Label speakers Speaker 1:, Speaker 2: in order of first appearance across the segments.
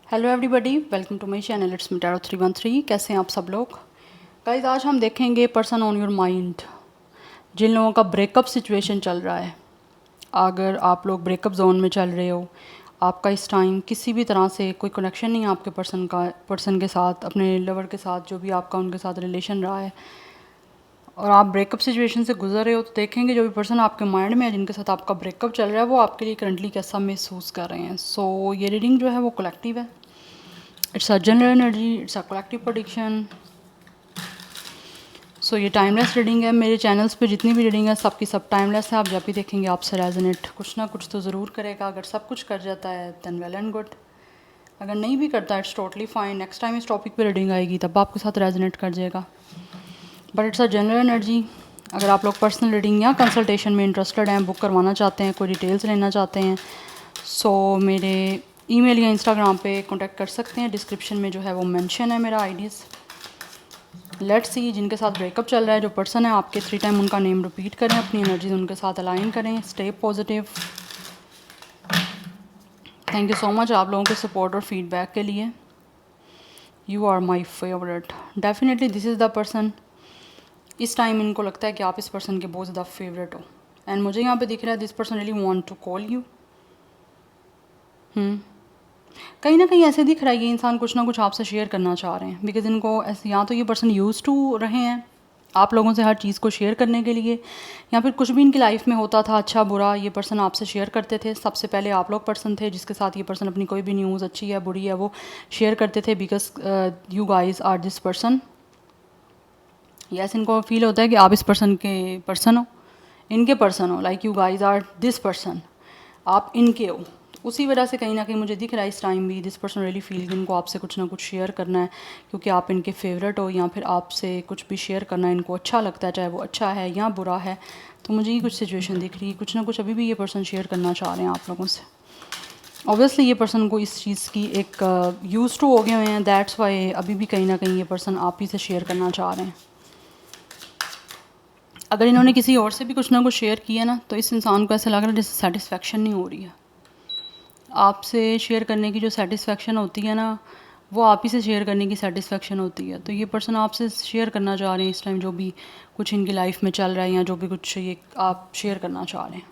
Speaker 1: Hello everybody, welcome to my channel it's me tarot 313। कैसे हैं आप सब लोग? गाइस, आज हम देखेंगे पर्सन ऑन योर माइंड, जिन लोगों का ब्रेकअप सिचुएशन चल रहा है। अगर आप लोग ब्रेकअप जोन में चल रहे हो, आपका इस टाइम किसी भी तरह से कोई कनेक्शन नहीं है आपके पर्सन के साथ, अपने लवर के साथ, जो भी आपका उनके साथ रिलेशन रहा है, और आप ब्रेकअप सिचुएशन से गुजर रहे हो, तो देखेंगे जो भी पर्सन आपके माइंड में है, जिनके साथ आपका ब्रेकअप चल रहा है, वो आपके लिए करंटली कैसा महसूस कर रहे हैं। सो ये रीडिंग जो है वो कलेक्टिव है। It's a general energy, it's a collective prediction. So ये टाइमलेस रीडिंग है। मेरे चैनल्स पे जितनी भी रीडिंग है सबकी सब टाइमलेस है। आप जब भी देखेंगे आपसे रेजोनेट कुछ ना कुछ तो ज़रूर करेगा। अगर सब कुछ कर जाता है दैन वेल एंड गुड, अगर नहीं भी करता it's totally fine. Next time इस टॉपिक पे रीडिंग आएगी तब आपके साथ रेजोनेट कर जाएगा, but it's a general energy. अगर आप लोग पर्सनल रीडिंग या कंसल्टेशन में इंटरेस्टेड हैं, बुक करवाना चाहते हैं, कोई डिटेल्स लेना चाहते हैं, सो मेरे ईमेल या इंस्टाग्राम पे कांटेक्ट कर सकते हैं। डिस्क्रिप्शन में जो है वो मेंशन है मेरा आईडीज़। लेट्स सी, जिनके साथ ब्रेकअप चल रहा है, जो पर्सन है आपके, 3 टाइम उनका नेम रिपीट करें, अपनी एनर्जीज उनके साथ अलाइन करें, stay positive. Thank you so much आप लोगों के सपोर्ट और फीडबैक के लिए। You are my favourite, definitely this is the person. इस टाइम इनको लगता है कि आप इस पर्सन के बहुत ज़्यादा फेवरेट हो, एंड मुझे यहाँ पे दिख रहा है this person really want to call you. कहीं ना कहीं ऐसे दिख रहा है ये इंसान कुछ ना कुछ आपसे शेयर करना चाह रहे हैं, बिकॉज इनको ऐसे, या तो ये पर्सन यूज टू रहे हैं आप लोगों से हर चीज़ को शेयर करने के लिए, या फिर कुछ भी इनकी लाइफ में होता था अच्छा बुरा, ये पर्सन आपसे शेयर करते थे। सबसे पहले आप लोग पर्सन थे जिसके साथ ये पर्सन अपनी कोई भी न्यूज़ अच्छी है बुरी है वो शेयर करते थे, because you guys are this person. Yes, इनको फील होता है कि आप इस पर्सन के पर्सन हो, इनके पर्सन हो, like you guys are this person, आप इनके हो। तो उसी वजह से कहीं ना कहीं मुझे दिख रहा है इस टाइम भी दिस पर्सन रियली फील इनको आपसे कुछ ना कुछ शेयर करना है, क्योंकि आप इनके फेवरेट हो, या फिर आपसे कुछ भी शेयर करना इनको अच्छा लगता है, चाहे वो अच्छा है या बुरा है। तो मुझे ये कुछ सिचुएशन दिख रही है, कुछ ना कुछ अभी भी ये पर्सन शेयर करना चाह रहे हैं आप लोगों से। ऑब्वियसली ये पर्सन को इस चीज़ की एक यूज टू हो गए हुए हैं, दैट्स वाई अभी भी कहीं ना कहीं ये पर्सन आप ही से शेयर करना चाह रहे हैं। अगर इन्होंने किसी और से भी कुछ ना कुछ शेयर किया ना, तो इस इंसान को ऐसा लग रहा है जैसे सेटिस्फेक्शन नहीं हो रही है। आपसे शेयर करने की जो सेटिस्फेक्शन होती है ना, वो आप ही से शेयर करने की सेटिस्फेक्शन होती है। तो ये पर्सन आपसे शेयर करना चाह रहे हैं इस टाइम जो भी कुछ इनकी लाइफ में चल रहा है, या जो भी कुछ ये आप शेयर करना चाह रहे हैं।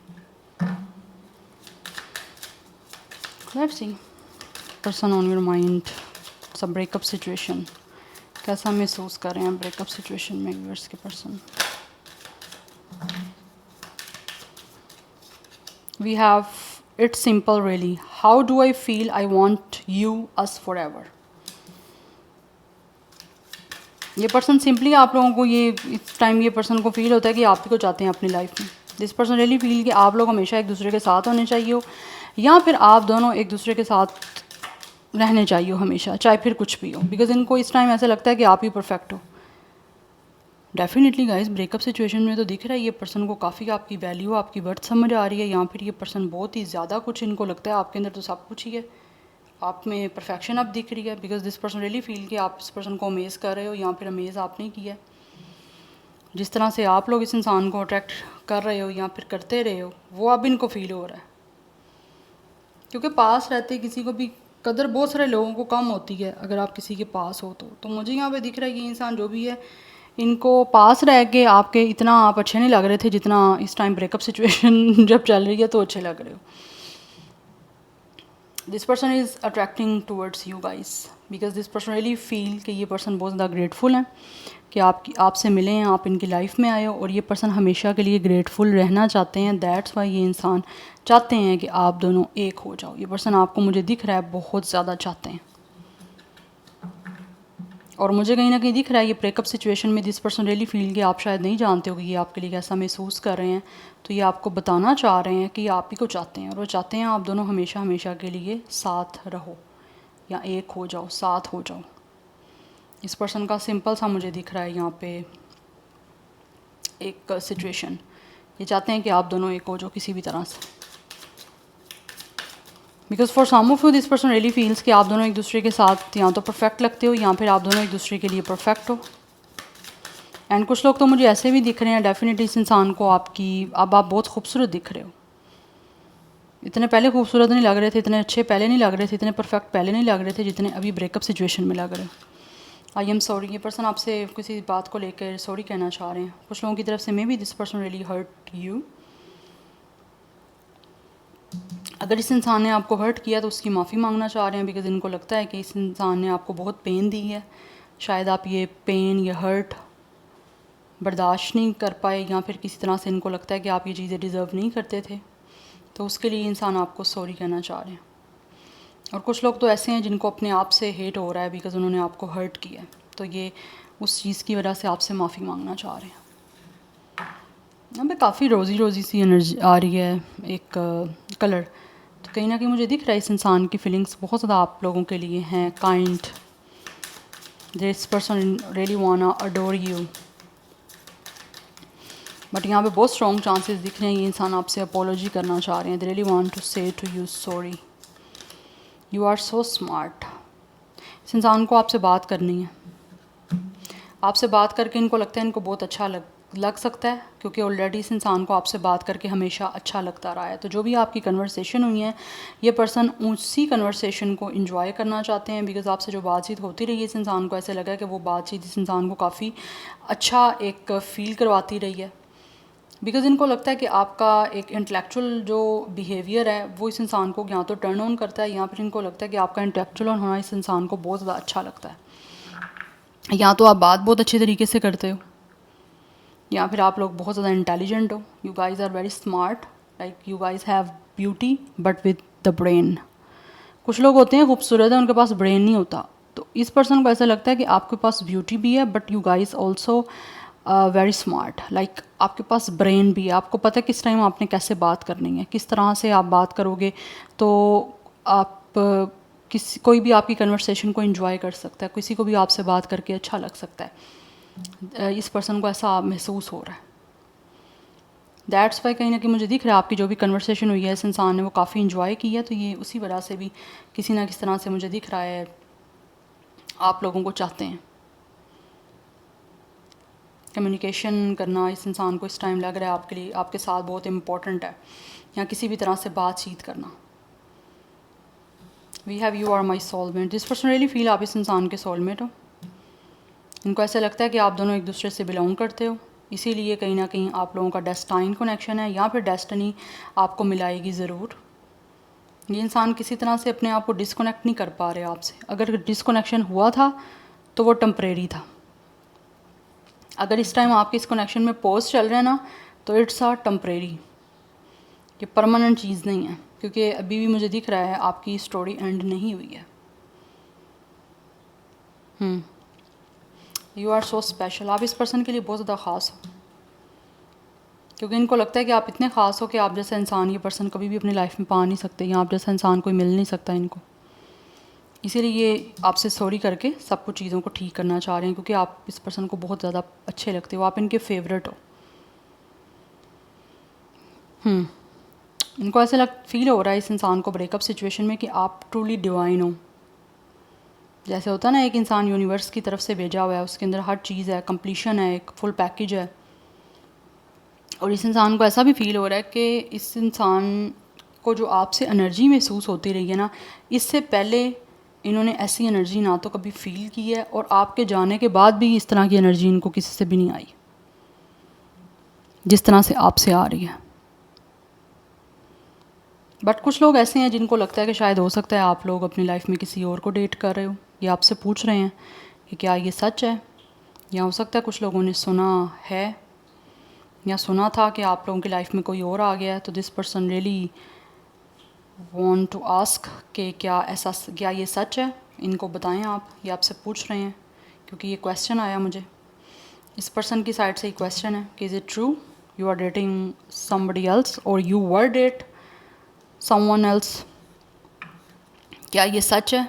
Speaker 1: Let's see, person on your mind, सब ब्रेकअप सिचुएशन, कैसा महसूस कर रहे हैं ब्रेकअप सिचुएशन में व्यूअर्स के person. We have it's simple really. How do I feel? I want you, us forever. ये पर्सन सिंपली आप लोगों को ये इस टाइम ये पर्सन को फील होता है कि आप ही को चाहते हैं अपनी लाइफ में। दिस पर्सन रियली फील कि आप लोग हमेशा एक दूसरे के साथ होने चाहिए हो, या फिर आप दोनों एक दूसरे के साथ रहने चाहिए हो हमेशा, चाहे फिर कुछ भी हो, बिकॉज इनको इस टाइम ऐसा लगता है कि आप ही परफेक्ट हो। डेफिनेटली गाइस, ब्रेकअप सिचुएशन में तो दिख रहा है ये पर्सन को काफ़ी आपकी वैल्यू, आपकी वर्थ समझ आ रही है, या फिर ये पर्सन बहुत ही ज़्यादा कुछ इनको लगता है आपके अंदर तो सब कुछ ही है, आप में परफेक्शन अब दिख रही है, because this person really feel कि आप इस पर्सन को अमेज़ कर रहे हो, या फिर अमेज़ आपने किया है। जिस तरह से आप लोग इस इंसान को अट्रैक्ट कर रहे हो या फिर करते रहे हो, वो अब इनको फील हो रहा है, क्योंकि पास रहते किसी को भी कदर बहुत सारे लोगों को कम होती है अगर आप किसी के पास हो तो मुझे यहाँ पे दिख रहा है कि इंसान जो भी है, इनको पास रह के आपके इतना आप अच्छे नहीं लग रहे थे जितना इस टाइम ब्रेकअप सिचुएशन जब चल रही है तो अच्छे लग रहे हो। This person is attracting towards you guys, because this person really feel कि ये पर्सन बहुत ज़्यादा ग्रेटफुल हैं कि आपसे मिले हैं, आप इनकी लाइफ में आए हो, और ये पर्सन हमेशा के लिए ग्रेटफुल रहना चाहते हैं। दैट्स वाई ये इंसान चाहते हैं कि आप दोनों एक हो जाओ। ये पर्सन आपको मुझे दिख रहा है बहुत ज़्यादा चाहते हैं, और मुझे कहीं ना कहीं दिख रहा है ये ब्रेकअप सिचुएशन में दिस पर्सन रियली फील कि आप शायद नहीं जानते हो कि ये आपके लिए कैसा महसूस कर रहे हैं, तो ये आपको बताना चाह रहे हैं कि आप ही को चाहते हैं, और वो चाहते हैं आप दोनों हमेशा हमेशा के लिए साथ रहो या एक हो जाओ, साथ हो जाओ। इस पर्सन का सिंपल सा मुझे दिख रहा है यहाँ पे एक सिचुएशन, ये चाहते हैं कि आप दोनों एक हो जाओ किसी भी तरह से, because for some of you this person really feels कि आप दोनों एक दूसरे के साथ या तो परफेक्ट लगते हो, या फिर आप दोनों एक दूसरे के लिए परफेक्ट हो। एंड कुछ लोग तो मुझे ऐसे भी दिख रहे हैं डेफिनेटली इस इंसान को आपकी अब आप बहुत खूबसूरत दिख रहे हो। इतने पहले खूबसूरत नहीं लग रहे थे, इतने अच्छे पहले नहीं लग रहे थे, इतने परफेक्ट पहले नहीं लग रहे थे जितने अभी ब्रेकअप सिचुएशन में लग रहे हैं। आई एम सॉरी, ये पर्सन आपसे किसी बात को लेकर सॉरी कहना चाह रहे हैं। कुछ लोगों की तरफ से maybe this person really hurt you. अगर इस इंसान ने आपको हर्ट किया तो उसकी माफ़ी मांगना चाह रहे हैं, बिकॉज इनको लगता है कि इस इंसान ने आपको बहुत पेन दी है। शायद आप ये पेन, ये हर्ट बर्दाश्त नहीं कर पाए, या फिर किसी तरह से इनको लगता है कि आप ये चीज़ें डिज़र्व नहीं करते थे, तो उसके लिए इंसान आपको सॉरी कहना चाह रहे हैं। और कुछ लोग तो ऐसे हैं जिनको अपने आप से हेट हो रहा है बिकॉज़ उन्होंने आपको हर्ट किया है, तो ये उस चीज़ की वजह से आपसे माफ़ी मांगना चाह रहे हैं। यहाँ पे काफ़ी रोज़ी रोज़ी सी एनर्जी आ रही है, एक कलर, तो कहीं ना कहीं मुझे दिख रहा है इस इंसान की फीलिंग्स बहुत ज़्यादा आप लोगों के लिए हैं। काइंड, दिस पर्सन रियली वाना अडोर यू, बट यहाँ पे बहुत स्ट्रॉन्ग चांसेस दिख रहे हैं ये इंसान आपसे अपोलॉजी करना चाह रहे हैं। They really want to say to you sorry, you are so smart. इस इंसान को आपसे बात करनी है, आपसे बात करके इनको लगता है इनको बहुत अच्छा लग सकता है, क्योंकि ऑलरेडी इस इंसान को आपसे बात करके हमेशा अच्छा लगता रहा है। तो जो भी आपकी कन्वर्सेशन हुई है, ये पर्सन उसी कन्वर्सेशन को इंजॉय करना चाहते हैं, बिकॉज़ आपसे जो बातचीत होती रही है इस इंसान को ऐसे लगा कि वो बातचीत इस इंसान को काफ़ी अच्छा एक फ़ील करवाती रही है। बिकॉज़ इनको लगता है कि आपका एक इंटेलेक्चुअल जो बिहेवियर है वो इस इंसान को या तो टर्न ऑन करता है, या फिर इनको लगता है कि आपका इंटेलेक्चुअल होना इस इंसान को बहुत ज़्यादा अच्छा लगता है। या तो आप बात बहुत अच्छे तरीके से करते हो, या फिर आप लोग बहुत ज़्यादा इंटेलिजेंट हो। You guys are very smart, like you guys have beauty but with the brain. कुछ लोग होते हैं खूबसूरत है, उनके पास ब्रेन नहीं होता, तो इस पर्सन को ऐसा लगता है कि आपके पास ब्यूटी भी है but you guys also very smart, like आपके पास ब्रेन भी है। आपको पता है किस टाइम आपने कैसे बात करनी है, किस तरह से आप बात करोगे तो आप कोई भी आपकी कन्वर्सेशन को एंजॉय कर सकता है, किसी को भी आपसे बात करके अच्छा लग सकता है। इस पर्सन को ऐसा महसूस हो रहा है। दैट्स वाई कहीं ना कहीं मुझे दिख रहा है आपकी जो भी कन्वर्सेशन हुई है इस इंसान ने वो काफ़ी इन्जॉय की है, तो ये उसी वजह से भी किसी ना किसी तरह से मुझे दिख रहा है आप लोगों को चाहते हैं। कम्युनिकेशन करना इस इंसान को इस टाइम लग रहा है आपके लिए, आपके साथ बहुत इम्पोर्टेंट है, या किसी भी तरह से बातचीत करना। We have you are my soulmate, this person really feel आप इस इंसान के सोलमेट हो। इनको ऐसा लगता है कि आप दोनों एक दूसरे से बिलोंग करते हो, इसीलिए कहीं ना कहीं आप लोगों का डेस्टाइन कनेक्शन है, या फिर डेस्टिनी आपको मिलाएगी ज़रूर। ये इंसान किसी तरह से अपने आप को डिस्कनेक्ट नहीं कर पा रहे आपसे। अगर डिस्कनेक्शन हुआ था तो वो टेम्परेरी था। अगर इस टाइम आपके इस कनेक्शन में पॉज चल रहा है ना, तो इट्स आ टेम्परेरी, ये परमानेंट चीज़ नहीं है, क्योंकि अभी भी मुझे दिख रहा है आपकी स्टोरी एंड नहीं हुई है। यू आर सो स्पेशल, आप इस पर्सन के लिए बहुत ज़्यादा ख़ास हो, क्योंकि इनको लगता है कि आप इतने ख़ास हो कि आप जैसा इंसान ये पर्सन कभी भी अपनी लाइफ में पा नहीं सकते, या आप जैसा इंसान कोई मिल नहीं सकता इनको। इसीलिए ये आपसे सॉरी करके सब कुछ चीज़ों को ठीक करना चाह रहे हैं, क्योंकि आप इस पर्सन को बहुत ज़्यादा अच्छे लगते हो, आप इनके फेवरेट हो। इनको ऐसा फील हो रहा है इस इंसान को ब्रेकअप सिचुएशन में कि आप ट्रूली डिवाइन हो। जैसे होता है ना, एक इंसान यूनिवर्स की तरफ से भेजा हुआ है, उसके अंदर हर चीज़ है, कंप्लीशन है, एक फुल पैकेज है। और इस इंसान को ऐसा भी फील हो रहा है कि इस इंसान को जो आपसे एनर्जी महसूस होती रही है ना, इससे पहले इन्होंने ऐसी एनर्जी ना तो कभी फील की है, और आपके जाने के बाद भी इस तरह की एनर्जी इनको किसी से भी नहीं आई जिस तरह से आपसे आ रही है। बट कुछ लोग ऐसे हैं जिनको लगता है कि शायद हो सकता है आप लोग अपनी लाइफ में किसी और को डेट कर रहे हो, ये आपसे पूछ रहे हैं कि क्या ये सच है, या हो सकता है कुछ लोगों ने सुना है या सुना था कि आप लोगों की लाइफ में कोई और आ गया है। तो this person really want to ask कि क्या ये सच है, इनको बताएं आप, ये आपसे पूछ रहे हैं, क्योंकि ये क्वेश्चन आया मुझे इस पर्सन की साइड से। ही क्वेश्चन है कि is it true you are dating somebody else और you were date someone else, क्या ये सच है,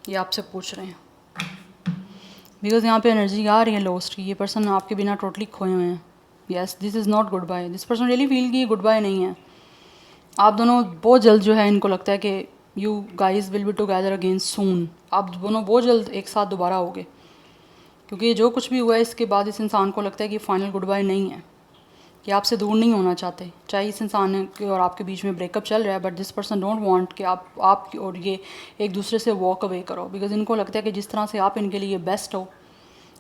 Speaker 1: ये आपसे पूछ रहे हैं। बिकॉज यहाँ पे एनर्जी आ रही है लॉस्ट की, ये पर्सन आपके बिना टोटली खोए हुए हैं। Yes, this is not goodbye, this person really feel कि गुड बाय नहीं है। आप दोनों बहुत जल्द जो है, इनको लगता है कि you guys will be together again सून, आप दोनों बहुत जल्द एक साथ दोबारा होगे, क्योंकि जो कुछ भी हुआ है इसके बाद इस इंसान को लगता है कि फाइनल गुड बाय नहीं है। कि आपसे दूर नहीं होना चाहते, चाहे इस इंसान के और आपके बीच में ब्रेकअप चल रहा है, but this person don't want कि आप और ये एक दूसरे से वॉक अवे करो, बिकॉज इनको लगता है कि जिस तरह से आप इनके लिए बेस्ट हो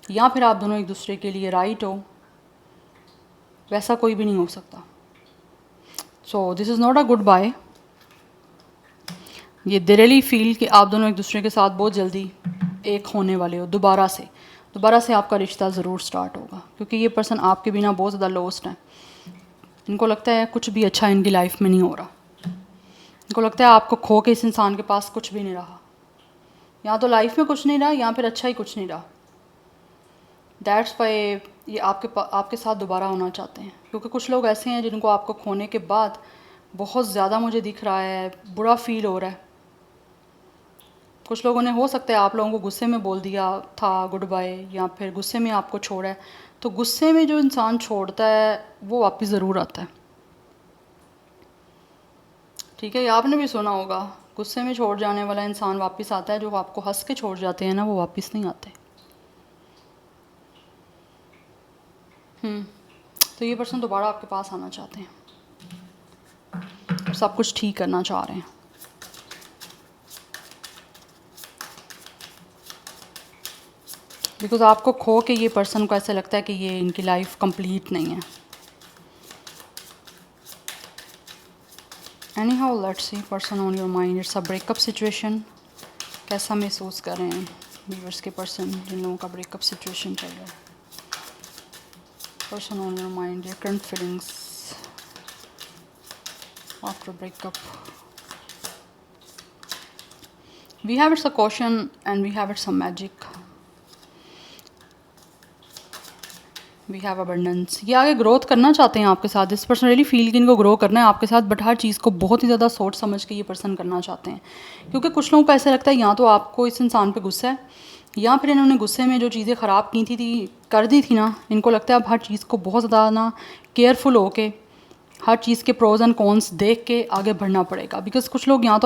Speaker 1: या फिर आप दोनों एक दूसरे के लिए राइट हो, वैसा कोई भी नहीं हो सकता। So this is not a goodbye. ये दे रियली फील कि आप दोनों एक दूसरे के साथ बहुत जल्दी एक होने वाले हो, दोबारा से आपका रिश्ता ज़रूर स्टार्ट होगा, क्योंकि ये पर्सन आपके बिना बहुत ज़्यादा लॉस्ट है। इनको लगता है कुछ भी अच्छा इनकी लाइफ में नहीं हो रहा, इनको लगता है आपको खो के इस इंसान के पास कुछ भी नहीं रहा, या तो लाइफ में कुछ नहीं रहा या फिर अच्छा ही कुछ नहीं रहा। दैट्स वाई ये आपके साथ दोबारा होना चाहते हैं, क्योंकि कुछ लोग ऐसे हैं जिनको आपको खोने के बाद बहुत ज़्यादा मुझे दिख रहा है बुरा फील हो रहा है। कुछ लोगों ने हो सकता है आप लोगों को गुस्से में बोल दिया था गुड बाय, या फिर गुस्से में आपको छोड़ा है। तो गुस्से में जो इंसान छोड़ता है वो वापस ज़रूर आता है, ठीक है। ये आपने भी सुना होगा, गुस्से में छोड़ जाने वाला इंसान वापस आता है, जो आपको हंस के छोड़ जाते हैं ना वो वापस नहीं आते। तो ये पर्सन दोबारा आपके पास आना चाहते हैं और सब कुछ ठीक करना चाह रहे हैं। बिकॉज आपको खो के ये पर्सन को ऐसा लगता है कि ये इनकी लाइफ कंप्लीट नहीं है। Any how let's see person on your mind, it's a breakup situation. कैसा महसूस कर रहे हैं व्यूअर्स के पर्सन जिन लोगों का ब्रेकअप सिचुएशन चल रहा है। Person on your mind, your current feelings after breakup. We have it's a question and we have it's a magic. We have abundance. ये आगे ग्रोथ करना चाहते हैं आपके साथ। दिस पर्सन रियली फील कि इनको ग्रो करना है आपके साथ, बट हर चीज़ को बहुत ही ज़्यादा सोच समझ के ये पर्सन करना चाहते हैं, क्योंकि कुछ लोगों को ऐसा लगता है या तो आपको इस इंसान पे गुस्सा है, या फिर इन्होंने गुस्से में जो चीज़ें ख़राब की थी कर दी थी ना, इनको लगता है अब हर चीज़ को बहुत ज़्यादा ना केयरफुल होके हर चीज़ के प्रोज एंड कॉन्स देख के आगे बढ़ना पड़ेगा। बिकॉज कुछ लोग यहाँ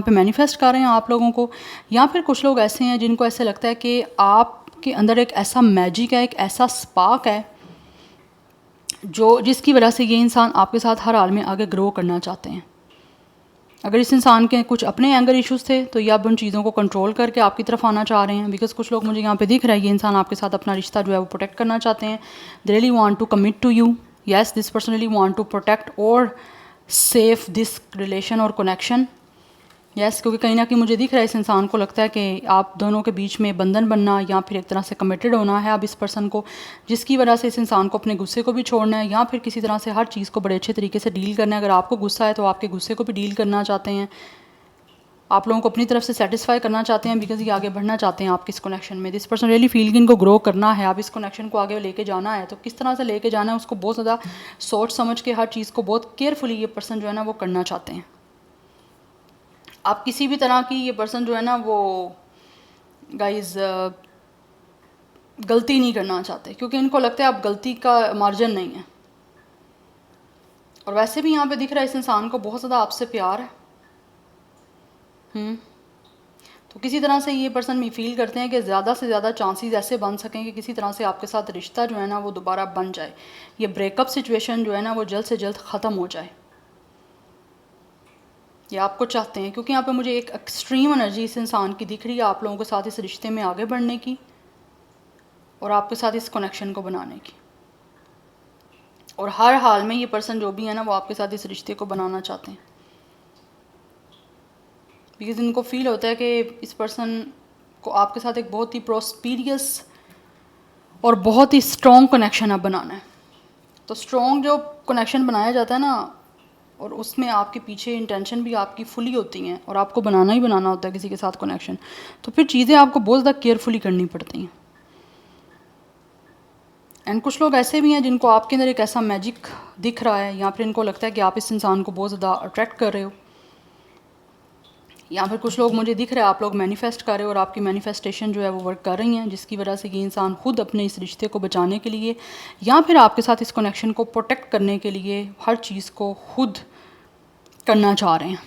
Speaker 1: पे मैनिफेस्ट कर रहे हैं आप लोगों को, या फिर कुछ लोग ऐसे हैं जिनको ऐसे लगता है कि आपके अंदर एक ऐसा मैजिक है, एक ऐसा स्पार्क है जो जिसकी वजह से ये इंसान आपके साथ हर हाल में आगे ग्रो करना चाहते हैं। अगर इस इंसान के कुछ अपने एंगर इश्यूज़ थे तो ये अब उन चीज़ों को कंट्रोल करके आपकी तरफ आना चाह रहे हैं। बिकॉज कुछ लोग मुझे यहाँ पे दिख रहा है ये इंसान आपके साथ अपना रिश्ता जो है वो प्रोटेक्ट करना चाहते हैं। They really want to commit to you. Yes, this person really want to protect और सेफ दिस रिलेशन और कनेक्शन। यस, क्योंकि कहीं ना कहीं मुझे दिख रहा है इस इंसान को लगता है कि आप दोनों के बीच में बंधन बनना या फिर एक तरह से कमिटेड होना है अब इस पर्सन को, जिसकी वजह से इस इंसान को अपने गुस्से को भी छोड़ना है या फिर किसी तरह से हर चीज़ को बड़े अच्छे तरीके से डील करना है। अगर आपको गुस्सा है तो आपके गुस्से को भी डील करना चाहते हैं, आप लोगों को अपनी तरफ से सेटिस्फाई करना चाहते हैं, बिकॉज ये आगे बढ़ना चाहते हैं आपके इस कनेक्शन में। दिस पर्सन रियली फील कि इनको ग्रो करना है, आप इस कनेक्शन को आगे लेके जाना है। तो किस तरह से लेके जाना है उसको बहुत ज़्यादा सोच समझ के हर चीज़ को बहुत केयरफुली ये पर्सन जो है ना वो करना चाहते हैं। आप किसी भी तरह की ये पर्सन जो है ना वो गाइज गलती नहीं करना चाहते, क्योंकि इनको लगता है अब गलती का मार्जिन नहीं है। और वैसे भी यहाँ पे दिख रहा है इस इंसान को बहुत ज़्यादा आपसे प्यार है। तो किसी तरह से ये पर्सन भी फील करते हैं कि ज़्यादा से ज़्यादा चांसेस ऐसे बन सकें कि किसी तरह से आपके साथ रिश्ता जो है ना वो दोबारा बन जाए, ये ब्रेकअप सिचुएशन जो है ना वो जल्द से जल्द ख़त्म हो जाए। ये आपको चाहते हैं, क्योंकि यहाँ पे मुझे एक एक्सट्रीम एनर्जी इस इंसान की दिख रही है आप लोगों के साथ इस रिश्ते में आगे बढ़ने की और आपके साथ इस कनेक्शन को बनाने की। और हर हाल में ये पर्सन जो भी है ना वो आपके साथ इस रिश्ते को बनाना चाहते हैं, बिकॉज इनको फील होता है कि इस पर्सन को आपके साथ एक बहुत ही प्रोस्पीरियस और बहुत ही स्ट्रॉन्ग कनेक्शन अब बनाना है। तो स्ट्रॉन्ग जो कनेक्शन बनाया जाता है ना, और उसमें आपके पीछे इंटेंशन भी आपकी फुली होती हैं और आपको बनाना ही बनाना होता है किसी के साथ कनेक्शन, तो फिर चीज़ें आपको बहुत ज़्यादा केयरफुली करनी पड़ती हैं। एंड कुछ लोग ऐसे भी हैं जिनको आपके अंदर एक ऐसा मैजिक दिख रहा है, या फिर इनको लगता है कि आप इस इंसान को बहुत ज़्यादा अट्रैक्ट कर रहे हो, या फिर कुछ लोग मुझे दिख रहा है आप लोग मैनिफेस्ट कर रहे हो और आपकी मैनिफेस्टेशन जो है वो वर्क कर रही हैं, जिसकी वजह से ये इंसान खुद अपने इस रिश्ते को बचाने के लिए या फिर आपके साथ इस कनेक्शन को प्रोटेक्ट करने के लिए हर चीज़ को खुद करना चाह रहे हैं,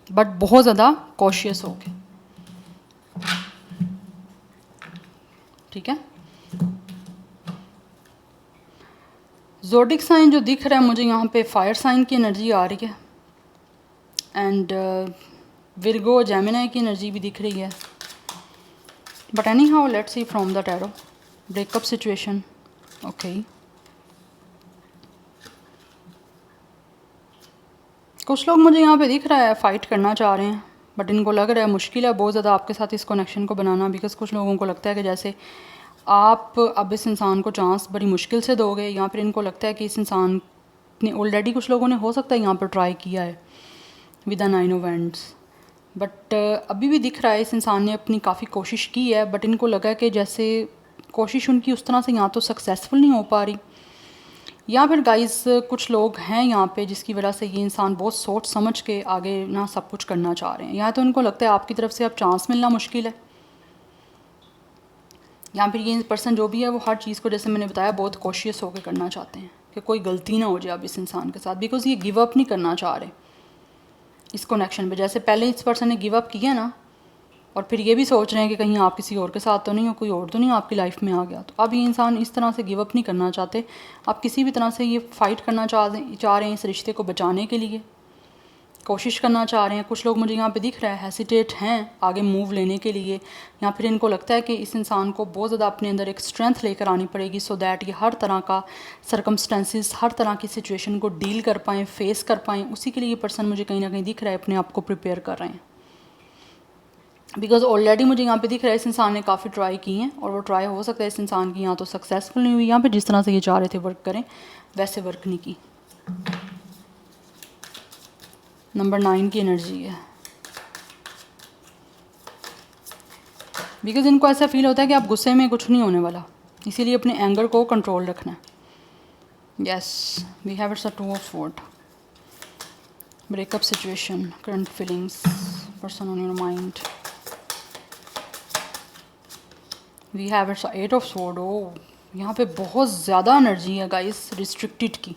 Speaker 1: बट बहुत ज़्यादा कॉशियस हो गए। ठीक है, ज़ोडिक साइन जो दिख रहा है मुझे यहाँ पे फायर साइन की एनर्जी आ रही है एंड विर्गो जेमिनी की एनर्जी भी दिख रही है। But any how let's see from the tarot breakup situation. Okay, कुछ लोग मुझे यहाँ पे दिख रहा है फ़ाइट करना चाह रहे हैं, बट इनको लग रहा है मुश्किल है बहुत ज़्यादा आपके साथ इस कनेक्शन को बनाना, बिकॉज कुछ लोगों को लगता है कि जैसे आप अब इस इंसान को चांस बड़ी मुश्किल से दोगे, या फिर इनको लगता है कि इस इंसान ने ऑलरेडी, कुछ लोगों ने हो सकता है यहाँ पर ट्राई किया है with the 9 of wands, but अभी भी दिख रहा है इस इंसान ने अपनी काफ़ी कोशिश की है, बट इनको लगा कि जैसे कोशिश उनकी उस तरह से यहाँ तो सक्सेसफुल नहीं हो पा रही, या फिर गाइस कुछ लोग हैं यहाँ पे जिसकी वजह से ये इंसान बहुत सोच समझ के आगे ना सब कुछ करना चाह रहे हैं, या तो इनको लगता है आपकी तरफ से अब चांस मिलना मुश्किल है, या फिर ये पर्सन जो भी है वो हर चीज़ को जैसे मैंने बताया बहुत कॉशियस होकर करना चाहते हैं कि कोई गलती ना हो जाए अब इस इंसान के साथ, बिकॉज ये गिव अप नहीं करना चाह रहे इस कनेक्शन पे। जैसे पहले इस पर्सन ने गिव अप किया ना, और फिर ये भी सोच रहे हैं कि कहीं आप किसी और के साथ तो नहीं हो, कोई और तो नहीं आपकी लाइफ में आ गया, तो अब ये इंसान इस तरह से गिव अप नहीं करना चाहते, आप किसी भी तरह से ये फ़ाइट करना चाह रहे हैं इस रिश्ते को बचाने के लिए, कोशिश करना चाह रहे हैं। कुछ लोग मुझे यहाँ पे दिख रहा है हेसिटेट हैं आगे मूव लेने के लिए, या फिर इनको लगता है कि इस इंसान को बहुत ज़्यादा अपने अंदर एक स्ट्रेंथ लेकर आनी पड़ेगी सो दैट ये हर तरह का सरकमस्टेंसेस, हर तरह की सिचुएशन को डील कर पाएँ, फेस कर पाएँ, उसी के लिए ये पर्सन मुझे कहीं ना कहीं दिख रहा है अपने आप को प्रिपेयर कर रहे हैं, बिकॉज ऑलरेडी मुझे यहाँ पे दिख रहा है इस इंसान ने काफ़ी ट्राई की हैं, और वो ट्राई हो सकता है इस इंसान की यहाँ तो सक्सेसफुल नहीं हुई, यहाँ पे जिस तरह से ये चाह रहे थे वर्क करें वैसे वर्क नहीं की। नंबर 9 की एनर्जी है, बिकॉज इनको ऐसा फील होता है कि आप गुस्से में कुछ नहीं होने वाला, इसीलिए अपने एंगर को कंट्रोल रखना है। Yes, we have it's a 2 of sword, breakup situation, current feelings, person on your mind, we have it's 8 of sword. Oh, यहाँ पे बहुत ज़्यादा एनर्जी है गाइस रिस्ट्रिक्टेड की,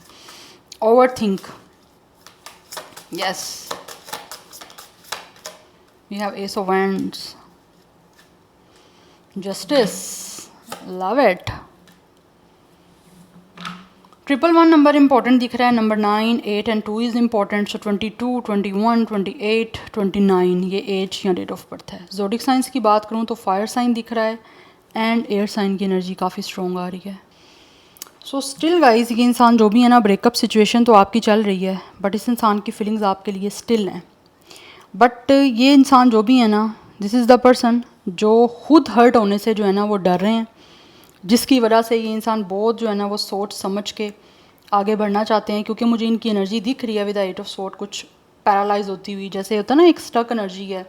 Speaker 1: over think. Yes, we have ace of wands, justice, love it. 111 number important दिख रहा है, number 9, 8 and 2 is important, so 22, 21, 28, 29 ये एज या डेट ऑफ बर्थ है। ज़ोडिक साइंस की बात करूँ तो फायर साइन दिख रहा है एंड एयर साइन की एनर्जी काफ़ी स्ट्रॉन्ग आ रही है। सो स्टिल गाइज ये इंसान जो भी है ना, ब्रेकअप सिचुएशन तो आपकी चल रही है, बट इस इंसान की फीलिंग्स आपके लिए स्टिल हैं। बट ये इंसान जो भी है ना, दिस इज़ द पर्सन जो खुद हर्ट होने से जो है ना वो डर रहे हैं, जिसकी वजह से ये इंसान बहुत जो है ना वो सोच समझ के आगे बढ़ना चाहते हैं, क्योंकि मुझे इनकी एनर्जी दिख रही है विद 8 ऑफ स्वॉर्ड कुछ पैरालाइज होती हुई, जैसे होता है ना एक स्टक एनर्जी है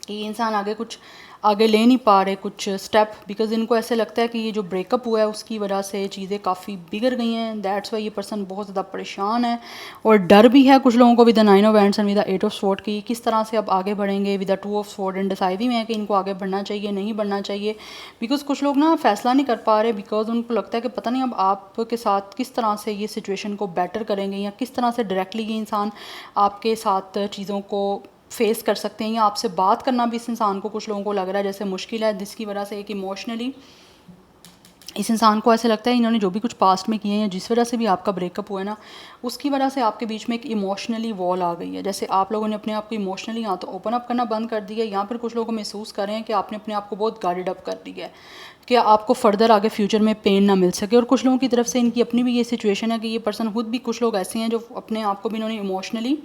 Speaker 1: कि ये इंसान आगे कुछ आगे ले नहीं पा रहे कुछ स्टेप, बिकॉज इनको ऐसे लगता है कि ये जो ब्रेकअप हुआ है उसकी वजह से चीज़ें काफ़ी बिगड़ गई हैं, दैट्स वाई ये पर्सन बहुत ज़्यादा परेशान है, और डर भी है कुछ लोगों को with 9 of wands and with 8 of sword की, किस तरह से अब आगे बढ़ेंगे with 2 of sword and decide में है कि इनको आगे बढ़ना चाहिए नहीं बढ़ना चाहिए, बिकॉज कुछ लोग ना फैसला नहीं कर पा रहे, बिकॉज उनको लगता है कि पता नहीं अब आपके साथ किस तरह से ये सिचुएशन को बेटर करेंगे, या किस तरह से डायरेक्टली ये इंसान आपके साथ चीज़ों को फेस कर सकते हैं, या आपसे बात करना भी इस इंसान को कुछ लोगों को लग रहा है जैसे मुश्किल है, जिसकी वजह से एक इमोशनली इस इंसान को ऐसे लगता है इन्होंने जो भी कुछ पास्ट में किए हैं, जिस वजह से भी आपका ब्रेकअप हुआ है ना, उसकी वजह से आपके बीच में एक इमोशनली वॉल आ गई है, जैसे आप लोगों ने अपने आप को इमोशनली या तो ओपन अप करना बंद कर दिया, या फिर कुछ लोग महसूस कर रहे हैं कि आपने अपने आप को बहुत गार्डेड अप कर दिया है कि आपको फर्दर आगे फ्यूचर में पेन ना मिल सके। और कुछ लोगों की तरफ से इनकी अपनी भी ये सिचुएशन है कि ये पर्सन खुद भी, कुछ लोग ऐसे हैं जो अपने आप को भी इन्होंने इमोशनली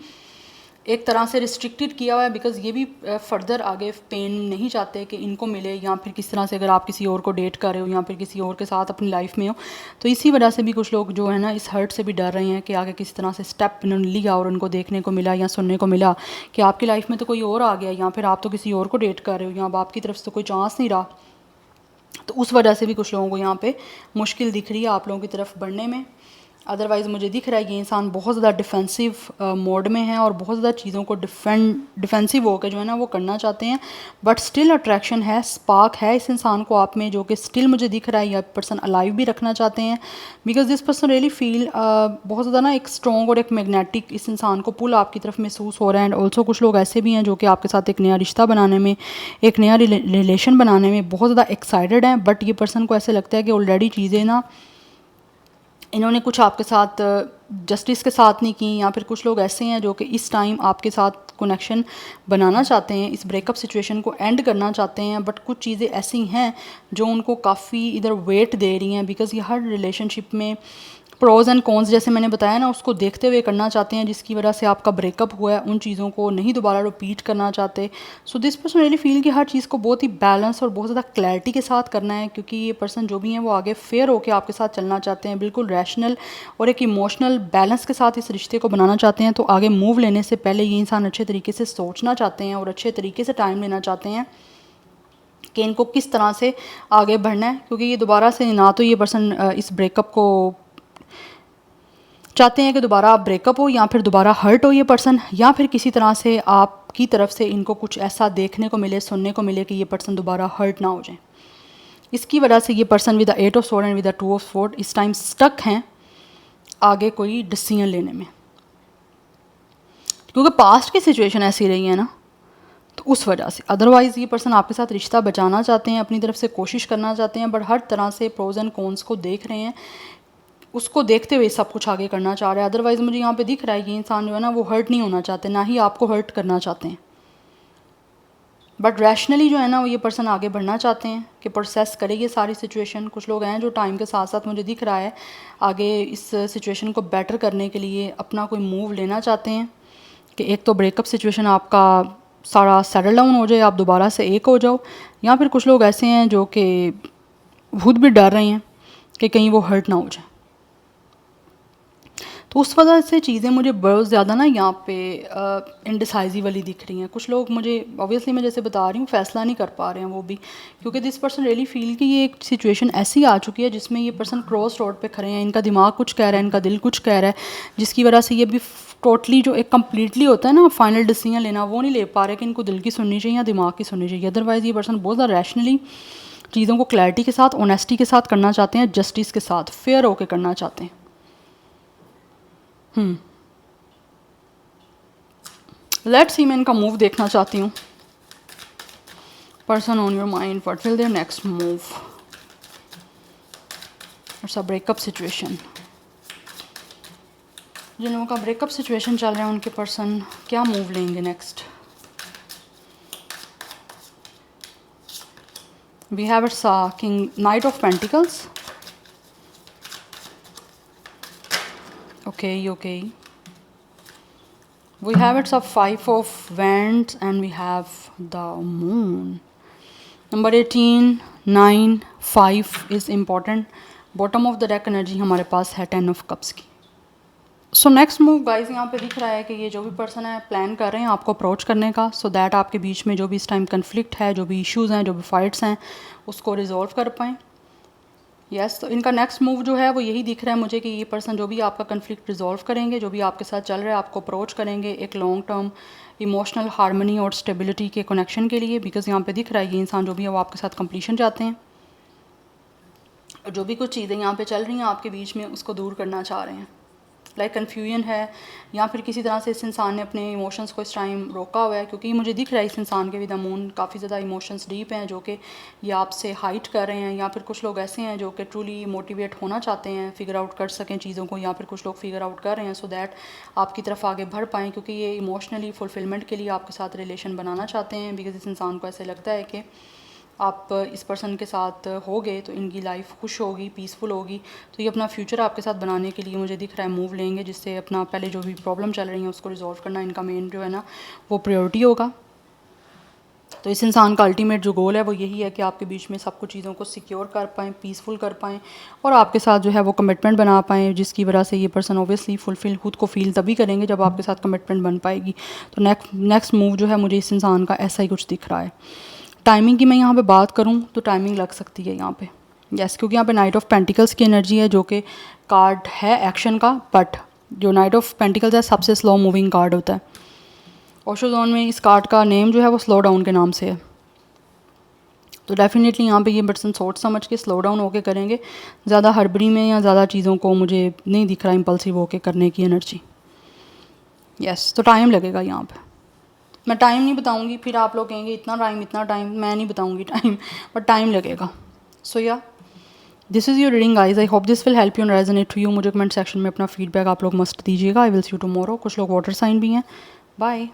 Speaker 1: एक तरह से रिस्ट्रिक्टेड किया हुआ है, बिकॉज ये भी फर्दर आगे पेन नहीं चाहते कि इनको मिले, या फिर किस तरह से अगर आप किसी और को डेट कर रहे हो या फिर किसी और के साथ अपनी लाइफ में हो, तो इसी वजह से भी कुछ लोग जो है ना इस हर्ट से भी डर रहे हैं कि आगे किस तरह से स्टेप इन्होंने लिया और उनको देखने को मिला या सुनने को मिला कि आपकी लाइफ में तो कोई और आ गया, या फिर आप तो किसी और को डेट कर रहे हो, या अब आपकी तरफ से तो कोई चांस नहीं रहा, तो उस वजह से भी कुछ लोगों को यहाँ पे मुश्किल दिख रही है आप लोगों की तरफ बढ़ने में। अदरवाइज़ मुझे दिख रहा है ये इंसान बहुत ज़्यादा डिफेंसिव मोड में है और बहुत ज़्यादा चीज़ों को डिफेंसिव होकर जो है ना वो करना चाहते हैं, बट स्टिल अट्रैक्शन है, स्पार्क है इस इंसान को आप में, जो कि स्टिल मुझे दिख रहा है यह पर्सन अलाइव भी रखना चाहते हैं, because this person really feel बहुत ज़्यादा ना एक स्ट्रॉन्ग और एक मैग्नेटिक इस इंसान को पुल आपकी तरफ महसूस हो रहा है। एंड ऑल्सो कुछ लोग ऐसे भी हैं जो कि आपके साथ एक नया रिश्ता बनाने में, एक नया रिलेशन बनाने में बहुत ज़्यादा एक्साइटेड हैं, बट ये पर्सन को ऐसे लगता है कि ऑलरेडी चीज़ें ना इन्होंने कुछ आपके साथ जस्टिस के साथ नहीं की, या फिर कुछ लोग ऐसे हैं जो कि इस टाइम आपके साथ कनेक्शन बनाना चाहते हैं, इस ब्रेकअप सिचुएशन को एंड करना चाहते हैं, बट कुछ चीज़ें ऐसी हैं जो उनको काफ़ी इधर वेट दे रही हैं, बिकॉज़ ये हर रिलेशनशिप में प्रोज एंड कॉन्स जैसे मैंने बताया ना उसको देखते हुए करना चाहते हैं, जिसकी वजह से आपका ब्रेकअप हुआ है उन चीज़ों को नहीं दोबारा रिपीट करना चाहते। So this person really feel कि हर चीज़ को बहुत ही बैलेंस और बहुत ज़्यादा क्लैरिटी के साथ करना है, क्योंकि ये पर्सन जो भी हैं वो आगे फेयर होकर आपके साथ चलना चाहते हैं, बिल्कुल रैशनल और एक इमोशनल बैलेंस के साथ इस रिश्ते को बनाना चाहते हैं। तो आगे मूव लेने से पहले ये इंसान अच्छे तरीके से सोचना चाहते हैं और अच्छे तरीके से टाइम लेना चाहते हैं कि इनको किस तरह से आगे बढ़ना है, क्योंकि ये दोबारा से ना तो ये पर्सन इस ब्रेकअप को चाहते हैं कि दोबारा आप ब्रेकअप हो या फिर दोबारा हर्ट हो ये पर्सन, या फिर किसी तरह से आपकी तरफ से इनको कुछ ऐसा देखने को मिले, सुनने को मिले कि ये पर्सन दोबारा हर्ट ना हो जाए। इसकी वजह से ये person with the 8 of sword and with the 2 of sword इस टाइम स्टक हैं आगे कोई डिसीजन लेने में, क्योंकि पास्ट की सिचुएशन ऐसी रही है ना, तो उस वजह से। अदरवाइज़ ये पर्सन आपके साथ रिश्ता बचाना चाहते हैं, अपनी तरफ से कोशिश करना चाहते हैं, बट हर तरह से प्रोज एंड कॉन्स को देख रहे हैं, उसको देखते हुए सब कुछ आगे करना चाह रहे हैं। अदरवाइज़ मुझे यहाँ पे दिख रहा है कि इंसान जो है ना वो हर्ट नहीं होना चाहते, ना ही आपको हर्ट करना चाहते हैं, बट रैशनली जो है ना वो ये पर्सन आगे बढ़ना चाहते हैं कि प्रोसेस करे ये सारी सिचुएशन। कुछ लोग हैं जो टाइम के साथ साथ मुझे दिख रहा है आगे इस सिचुएशन को बेटर करने के लिए अपना कोई मूव लेना चाहते हैं कि एक तो ब्रेकअप सिचुएशन आपका सारा सेटल डाउन हो जाए, आप दोबारा से एक हो जाओ, या फिर कुछ लोग ऐसे हैं जो कि खुद भी डर रहे हैं कि कहीं वो हर्ट ना हो जाए। तो उस वजह से चीज़ें मुझे बहुत ज़्यादा ना यहाँ पे इनडिसाइजिव वाली दिख रही हैं। कुछ लोग मुझे ऑब्वियसली मैं जैसे बता रही हूँ फैसला नहीं कर पा रहे हैं वो भी, क्योंकि दिस पर्सन रियली फील कि ये एक सिचुएशन ऐसी आ चुकी है जिसमें ये पर्सन क्रॉस रोड पे खड़े हैं, इनका दिमाग कुछ कह रहा है, इनका दिल कुछ कह रहा है, जिसकी वजह से ये भी टोटली जो एक कम्प्लीटली होता है ना फाइनल डिसीजन लेना वो नहीं ले पा रहे कि इनको दिल की सुननी चाहिए या दिमाग की सुननी चाहिए। अदरवाइज़ ये पर्सन बहुत ज़्यादा रैशनली चीज़ों को क्लैरिटी के साथ, ऑनेस्टी के साथ करना चाहते हैं, जस्टिस के साथ, फेयर होकर करना चाहते हैं। लेट्स सी, मैं इनका मूव देखना चाहती हूँ। Person on your mind, what will there next move? It's a breakup situation. जिन लोगों का ब्रेकअप सिचुएशन चल रहा है उनके पर्सन क्या मूव लेंगे next? We have it's king, knight of pentacles. Okay. We have it's a 5 of wands and we have the moon. Number 18, 9, 5 is important. Bottom of the deck energy हमारे पास है 10 of cups की। So next move guys यहाँ पे दिख रहा है कि ये जो भी पर्सन है प्लान कर रहे हैं आपको अप्रोच करने का, सो दैट आपके बीच में जो भी इस टाइम कन्फ्लिक्ट है, जो भी इश्यूज़ हैं, जो भी फाइट्स हैं, उसको रिजॉल्व कर पाएँ। यस, तो इनका नेक्स्ट मूव जो है वो यही दिख रहा है मुझे कि ये पर्सन जो भी आपका कन्फ्लिक्ट रिजॉल्व करेंगे, जो भी आपके साथ चल रहा है आपको अप्रोच करेंगे एक लॉन्ग टर्म इमोशनल हार्मनी और स्टेबिलिटी के कनेक्शन के लिए, बिकॉज यहाँ पे दिख रहा है ये इंसान जो भी है वो आपके साथ कंप्लीशन चाहते हैं, और जो भी कुछ चीज़ें यहाँ पे चल रही हैं आपके बीच में उसको दूर करना चाह रहे हैं। लाइक कन्फ्यूजन है, या फिर किसी तरह से इस इंसान ने अपने इमोशंस को इस टाइम रोका हुआ है, क्योंकि मुझे दिख रहा है इस इंसान के विद द मून काफ़ी ज़्यादा इमोशंस डीप हैं जो कि ये आपसे हाइट कर रहे हैं, या फिर कुछ लोग ऐसे हैं जो कि ट्रूली मोटिवेट होना चाहते हैं, फिगर आउट कर सकें चीज़ों को, या फिर कुछ लोग फिगर आउट कर रहे हैं सो दैट आपकी तरफ आगे बढ़ पाएँ, क्योंकि ये इमोशनली फुलफिलमेंट के लिए आपके साथ रिलेशन बनाना चाहते हैं, बिकॉज इस इंसान को ऐसे लगता है कि आप इस पर्सन के साथ होगे तो इनकी लाइफ खुश होगी, पीसफुल होगी, तो ये अपना फ्यूचर आपके साथ बनाने के लिए मुझे दिख रहा है मूव लेंगे, जिससे अपना पहले जो भी प्रॉब्लम चल रही है उसको रिजॉल्व करना इनका मेन जो है ना वो प्रायोरिटी होगा। तो इस इंसान का अल्टीमेट जो गोल है वो यही है कि आपके बीच में सब कुछ चीज़ों को सिक्योर कर पाएँ, पीसफुल कर पाएँ, और आपके साथ जो है वो कमिटमेंट बना पाएँ, जिसकी वजह से ये पर्सन ऑब्वियसली फुलफिल खुद को फील तभी करेंगे जब आपके साथ कमिटमेंट बन पाएगी। तो नेक्स्ट मूव जो है मुझे इस इंसान का ऐसा ही कुछ दिख रहा है। टाइमिंग की मैं यहाँ पे बात करूँ तो टाइमिंग लग सकती है यहाँ पे, यस, क्योंकि यहाँ पे नाइट ऑफ पेंटिकल्स की एनर्जी है जो कि कार्ड है एक्शन का, बट जो नाइट ऑफ पेंटिकल्स है सबसे स्लो मूविंग कार्ड होता है। ओशो जोन में इस कार्ड का नेम जो है वो स्लो डाउन के नाम से है, तो डेफिनेटली यहाँ पे ये पर्सन सोच समझ के स्लो डाउन होके करेंगे, ज़्यादा हड़बड़ी में या ज़्यादा चीज़ों को मुझे नहीं दिख रहा इम्पल्सिव होके करने की एनर्जी। यस, तो टाइम लगेगा यहाँ पे, मैं टाइम नहीं बताऊंगी, फिर आप लोग कहेंगे इतना टाइम, मैं नहीं बताऊंगी टाइम, बट टाइम लगेगा। So yeah this is your reading guys. I hope this will help you and resonate to you. मुझे कमेंट सेक्शन में अपना फीडबैक आप लोग मस्ट दीजिएगा। I will see you tomorrow. कुछ लोग वाटर साइन भी हैं। बाय।